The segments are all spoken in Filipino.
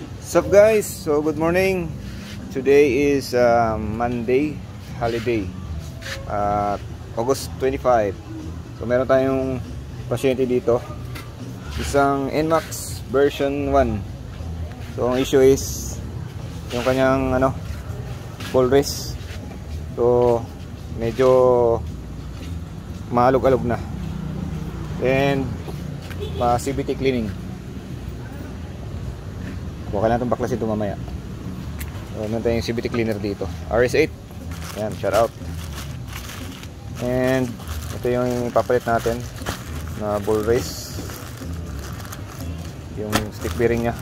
What's up guys? So good morning. Today is Monday, holiday, August 25. So meron tayong pasyente dito, isang NMAX version 1. So ang issue is yung kanyang full race. So medyo maalog-alog na, and CVT cleaning. Buka natin baklasin ito mamaya. So, meron tayong CVT cleaner dito, RS8. Ayan, shout out. And ito yung papalit natin na ball race, yung stick bearing nya.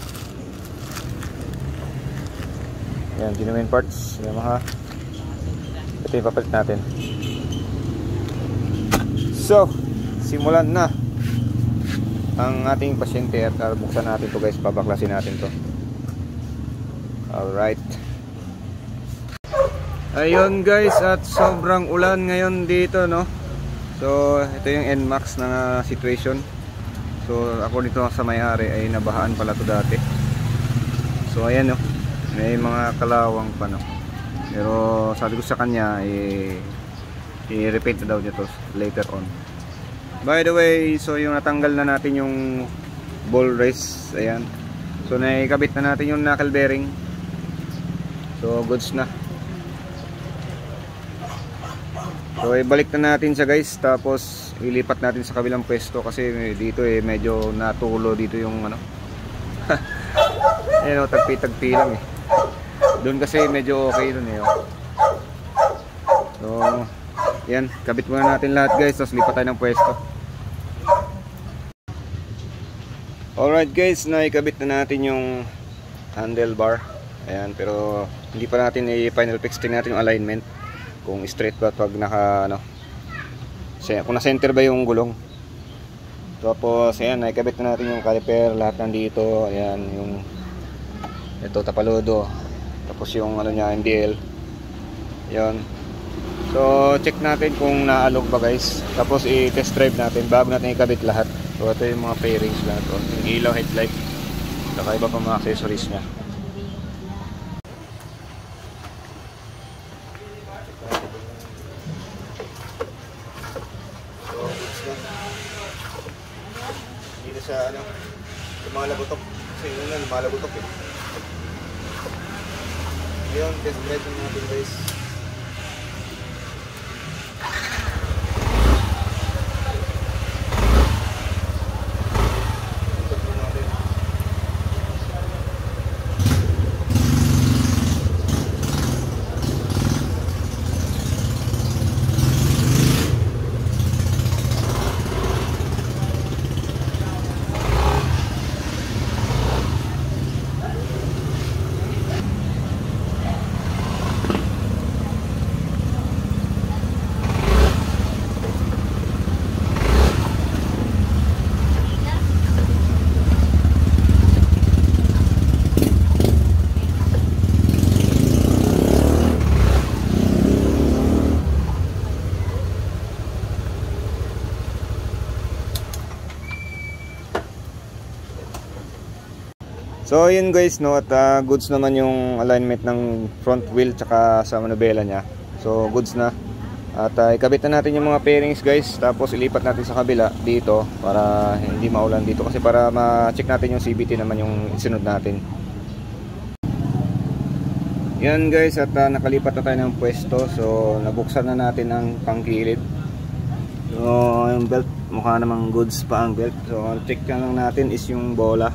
Ayan, genuine parts, Yamaha. Ito yung papalit natin. So simulan na ang ating pasyente at buksan natin to guys, pabaklasin natin to. Alright. Ayun guys, at sobrang ulan ngayon dito, no? So ito yung NMAX na situation. So ako dito sa may-ari ay nabahaan pala to dati. So ayan, no, may mga kalawang pa, no? Pero sabi ko sa kanya i-repeat daw niya to later on. By the way, so yung natanggal na natin yung ball race, ayan. So naikabit na natin yung knuckle bearing. So goods na. So ibalik na natin siya guys, tapos ilipat natin sa kabilang pwesto kasi dito medyo natulo dito yung ayan, tagpi-tagpi lang doon kasi medyo okay doon So yan, kabit muna natin lahat guys, tapos lipat tayo ng pwesto. Alright guys, naikabit na natin yung handlebar. Ayan, pero hindi pa natin i-final fix. Tingnan natin yung alignment, kung straight ba pag kung na-center ba yung gulong. Tapos ayan, naikabit na natin yung caliper, lahat nandito. Ayan, yung ito tapaludo, tapos yung niya, MDL. Ayan. So check natin kung naalog ba guys, tapos i-test drive natin bago natin ikabit lahat. So ito yung mga fairings lahat, yung ilaw, headlight, saka iba pa mga accessories nya. Dito sa lumalagotok, kasi yun na lumalagotok Ngayon, test drive natin guys. So yun guys, no, at goods naman yung alignment ng front wheel tsaka sa manubela nya. So goods na. At ikabit na natin yung mga pairings guys, tapos ilipat natin sa kabila dito para hindi maulan dito, kasi para ma-check natin yung CVT naman yung isunod natin. Yan guys, at nakalipat na tayo ng pwesto. So nabuksan na natin ang pangkilid. So yung belt, mukha namang goods pa ang belt. So check lang natin is yung bola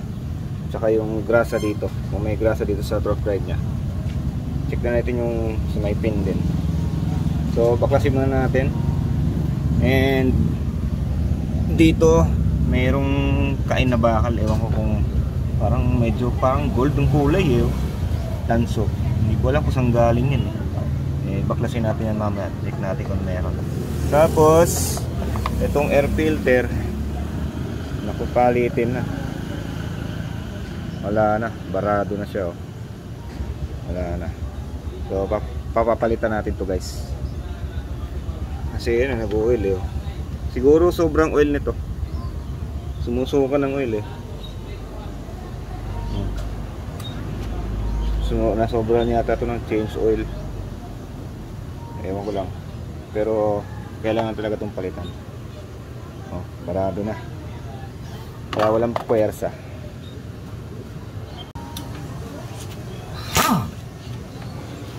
tsaka yung grasa dito, kung may grasa dito sa torque ride nya. Check na natin yung sa may pin din. So baklasin muna natin. And dito mayroong kain na bakal, ewan ko kung medyo parang gold yung kulay tanso, hindi ko alam kung saan galing yun baklasin natin yan mamaya, check natin kung meron. Tapos itong air filter, nakupalitin na, wala na, barado na siya wala na. So papapalitan natin to guys, kasi yun, nag-oil siguro sobrang oil nito, sumusuka ng oil So, nasobra niya ata ito ng change oil. Ewan ko lang. Pero kailangan talaga itong palitan. Oh, parado na. Kaya walang puwersa.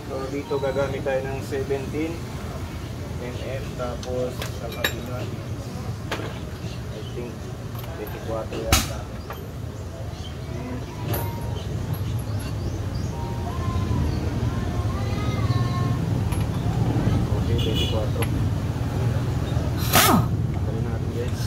So dito gagamit tayo ng 17 mm. Tapos sa kabila I think 24 yata. Okay, 24. Tanggalin natin guys.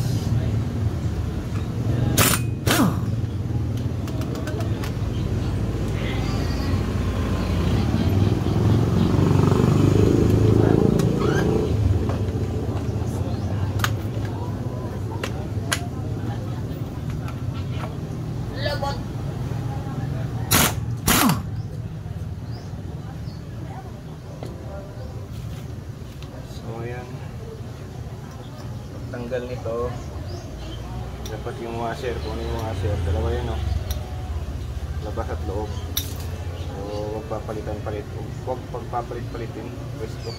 Tanggal nito dapat yung washer, kung ano yung washer, dalawa yun oh, labas at loob. So huwag papalitan-palit, huwag pagpapalit-palitin pwesto.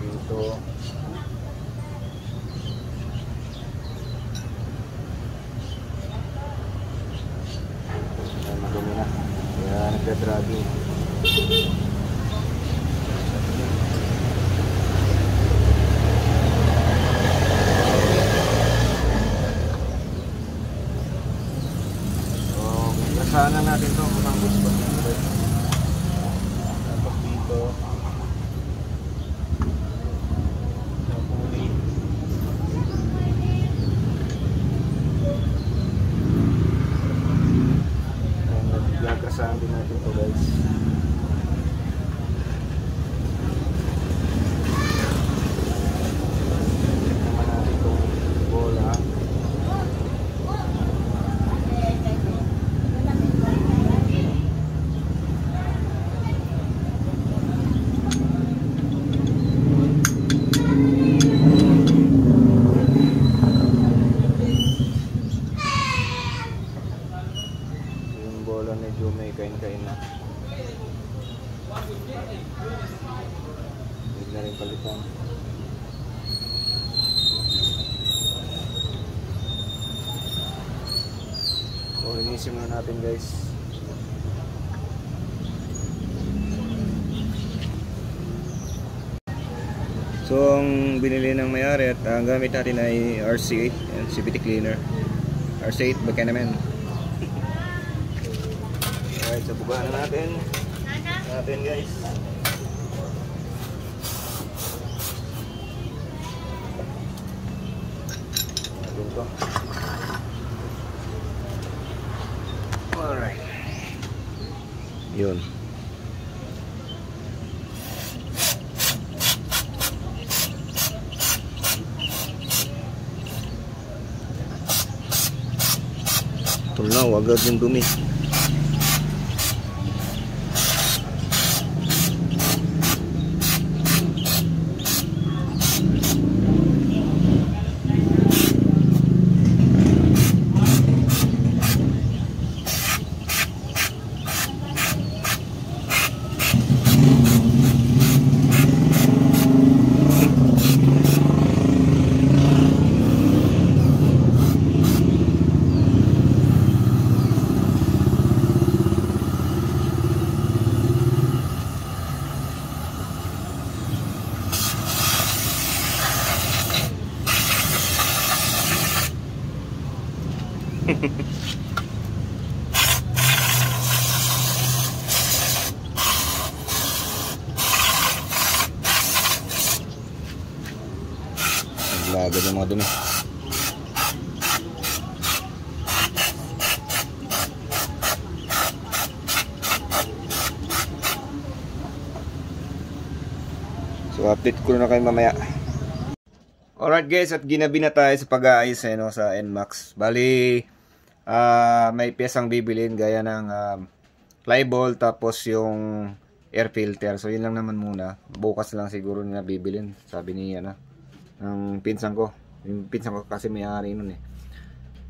Dito madumi na kaya nagda-dragging. Sana natin ito kung ang gusto nyo. Tapos dito sa pulley nagkakasahan din natin ito guys. Naman natin itong bola. Medyo may kain-kain na. Huwag na rin palitan. So, linisin muna natin guys. So, ang binili ng may-ari at ang gamit natin ay RC8 and CVT cleaner. RC8 Buchanan. Alright, so bugaan na natin guys. Natin to. Alright. Yun. Tunaw, agad yung dumi. Lagad ng mga dumi. So update ko na kayo mamaya. Alright guys, at ginabi na tayo sa pag-aayos no, sa NMAX. Bali may piyesang bibilin gaya ng flyball tapos yung air filter. So yun lang naman muna. Bukas lang siguro nila bibilin, sabi ni ng pinsan ko. Yung pinsan ko kasi may-ari nun eh.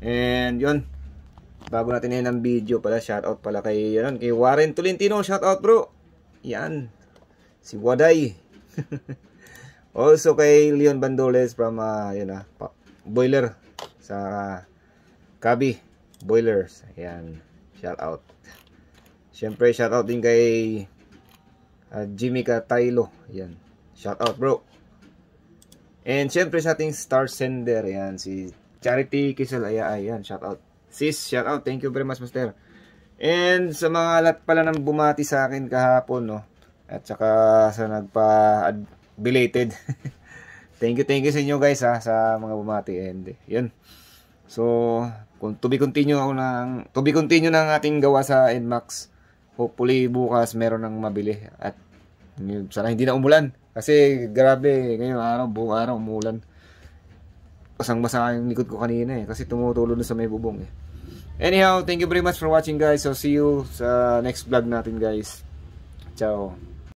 And yun, bago natin yan ang video pala, shoutout pala kay, yun, kay Warren Tolentino. Shoutout bro. Yan. Si Waday. Also kay Leon Bandoles from Boiler sa Kabi Boilers. Ayan. Shoutout. Siyempre shoutout din kay Jimmy Cataylo. Ayan. Shoutout bro. And siyempre sa ating star sender, ayan, si Charity Kisel. Ayan, shoutout. Sis, shoutout. Thank you very much, Master. And sa mga lahat pala ng bumati sa akin kahapon, no? At saka sa belated. Thank you sa inyo guys ha, sa mga bumati. And yun. So, kung to be continue ng ating gawa sa NMAX. Hopefully bukas meron nang mabili. At sana hindi na umulan. Kasi grabe, ngayong buong araw umulan. Basang-basa yung likod ko kanina eh. Kasi tumutulo na sa may bubong eh. Anyhow, thank you very much for watching guys. So see you sa next vlog natin guys. Ciao.